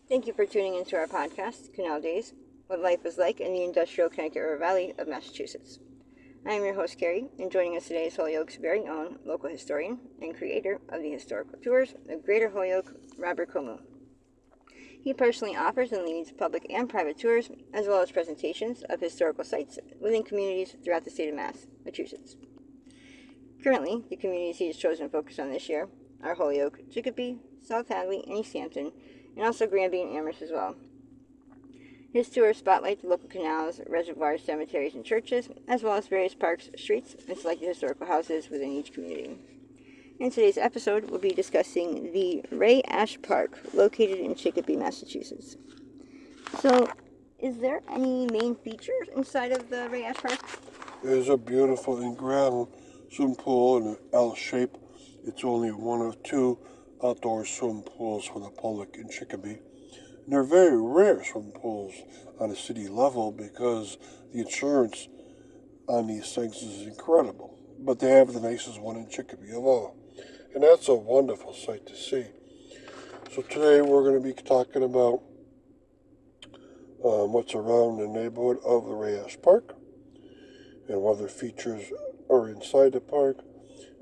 Thank you for tuning into our podcast, Canal Days, What Life is Like in the Industrial Connecticut River Valley of Massachusetts. I am your host, Carrie, and joining us today is Holyoke's very own local historian and creator of the historical tours of Greater Holyoke, Robert Comu. He personally offers and leads public and private tours, as well as presentations of historical sites within communities throughout the state of Massachusetts. Currently, the communities he has chosen to focus on this year are Holyoke, Chicopee, South Hadley, and East Hampton, and also Granby and Amherst as well. His tours spotlight the local canals, reservoirs, cemeteries, and churches, as well as various parks, streets, and selected historical houses within each community. In today's episode, we'll be discussing the Ray Ash Park, located in Chicopee, Massachusetts. So, is there any main features inside of the Ray Ash Park? There's a beautiful in-ground swimming pool in an L shape. It's only one of two outdoor swimming pools for the public in Chicopee. And they're very rare swimming pools on a city level because the insurance on these things is incredible. But they have the nicest one in Chicopee of all. And that's a wonderful sight to see. So today we're going to be talking about what's around the neighborhood of the Ray Ash Park and what other features are inside the park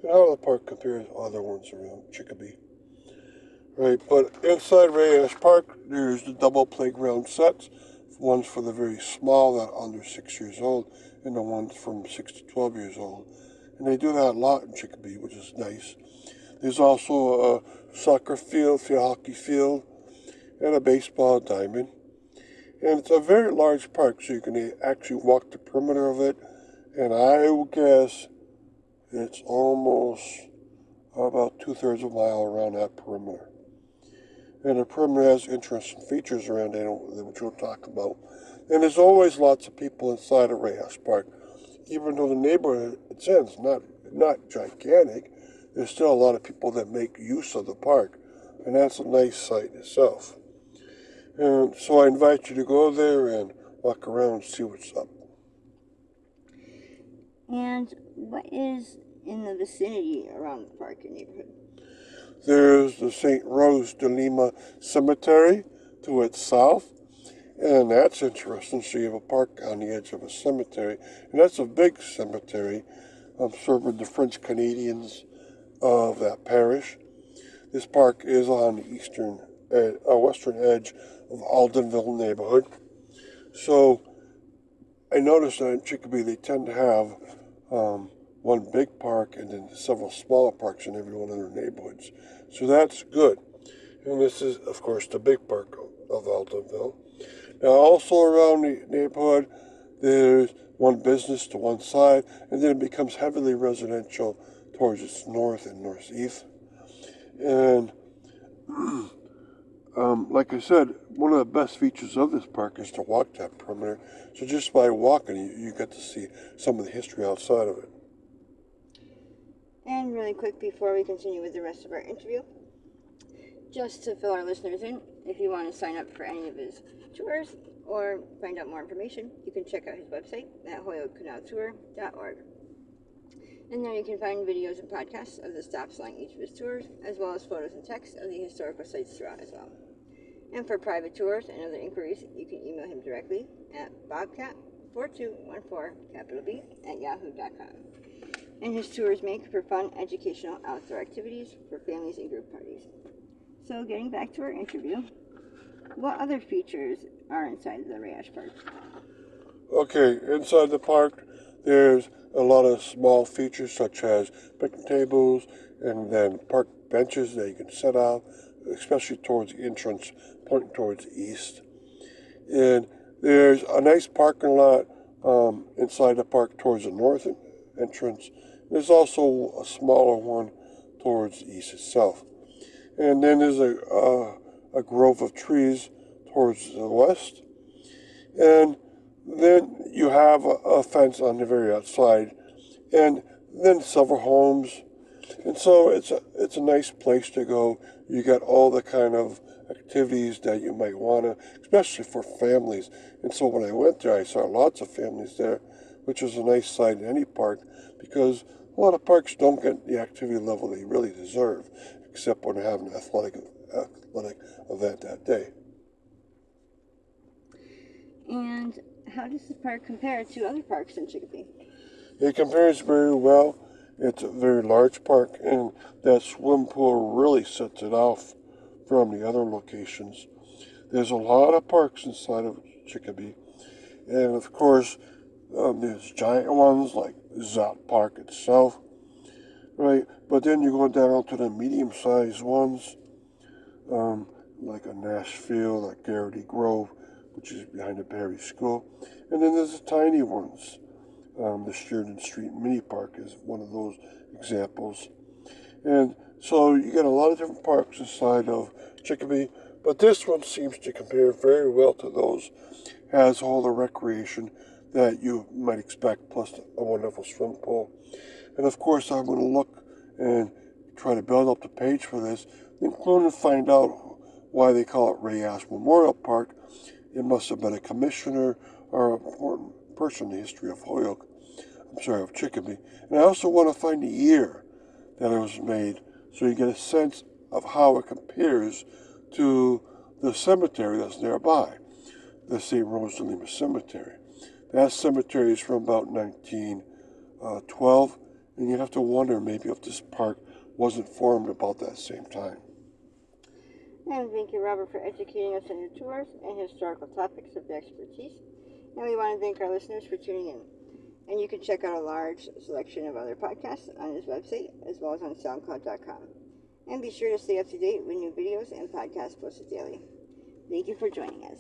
and how the park compares to other ones around Chicopee. Right, but inside Ray Ash Park, there's the double playground sets. One's for the very small, that under 6 years old, and the ones from 6 to 12 years old. And they do that a lot in Chicopee, which is nice. There's also a soccer field, hockey field, and a baseball diamond. And it's a very large park, so you can actually walk the perimeter of it. And I would guess it's almost about 2/3 of a mile around that perimeter. And the perimeter has interesting features around it, which we'll talk about. And there's always lots of people inside of Ray Ash Park. Even though the neighborhood it's in is not gigantic, there's still a lot of people that make use of the park. And that's a nice sight itself. And so I invite you to go there and walk around and see what's up. And what is in the vicinity around the park and neighborhood? There's the St. Rose de Lima Cemetery to its south, and that's interesting. So you have a park on the edge of a cemetery, and that's a big cemetery serving the French Canadians of that parish. This park is on the western edge of Aldenville neighborhood. So I noticed that in Chicopee they tend to have one big park and then several smaller parks in every one of their neighborhoods. So that's good. And this is, of course, the big park of Aldenville. Now, also around the neighborhood, there's one business to one side, and then it becomes heavily residential towards its north and northeast. And like I said, one of the best features of this park is to walk that perimeter. So just by walking, you get to see some of the history outside of it. And really quick before we continue with the rest of our interview, just to fill our listeners in, if you want to sign up for any of his tours or find out more information, you can check out his website at hoyokecanaltour.org. And there you can find videos and podcasts of the stops along each of his tours, as well as photos and text of the historical sites throughout as well. And for private tours and other inquiries, you can email him directly at bobcat4214 and his tours make for fun, educational, outdoor activities for families and group parties. So getting back to our interview, what other features are inside the Ray Ash Park? Okay, inside the park, there's a lot of small features such as picnic tables and then park benches that you can sit out, especially towards the entrance, pointing towards the east. And there's a nice parking lot inside the park towards the north entrance. There's also a smaller one towards the east itself. And then there's a grove of trees towards the west. And then you have a fence on the very outside, and then several homes. And so it's a nice place to go. You got all the kind of activities that you might want to, especially for families. And so when I went there, I saw lots of families there, which is a nice sight in any park, because a lot of parks don't get the activity level they really deserve, except when they're having an athletic event that day. And how does the park compare to other parks in Chicopee? It compares very well. It's a very large park, and that swim pool really sets it off from the other locations. There's a lot of parks inside of Chicopee, and of course, there's giant ones like Zot Park itself, right? But then you go down to the medium-sized ones, um, like a Nashville, like Garrity Grove, which is behind the Berry School, and then there's the tiny ones. The Sheridan Street Mini Park is one of those examples. And so you get a lot of different parks inside of Chicopee, but this one seems to compare very well to those. Has all the recreation that you might expect, plus a wonderful swim pool. And of course, I'm going to look and try to build up the page for this, including find out why they call it Ray Ash Memorial Park. It must have been a commissioner or an important person in the history of Holyoke. Of Chicopee. And I also want to find the year that it was made so you get a sense of how it compares to the cemetery that's nearby, the St. Rose de Lima Cemetery. That cemetery is from about 1912, and you have to wonder maybe if this park wasn't formed about that same time. And thank you, Robert, for educating us on your tours and historical topics of your expertise. And we want to thank our listeners for tuning in. And you can check out a large selection of other podcasts on his website, as well as on SoundCloud.com. And be sure to stay up to date with new videos and podcasts posted daily. Thank you for joining us.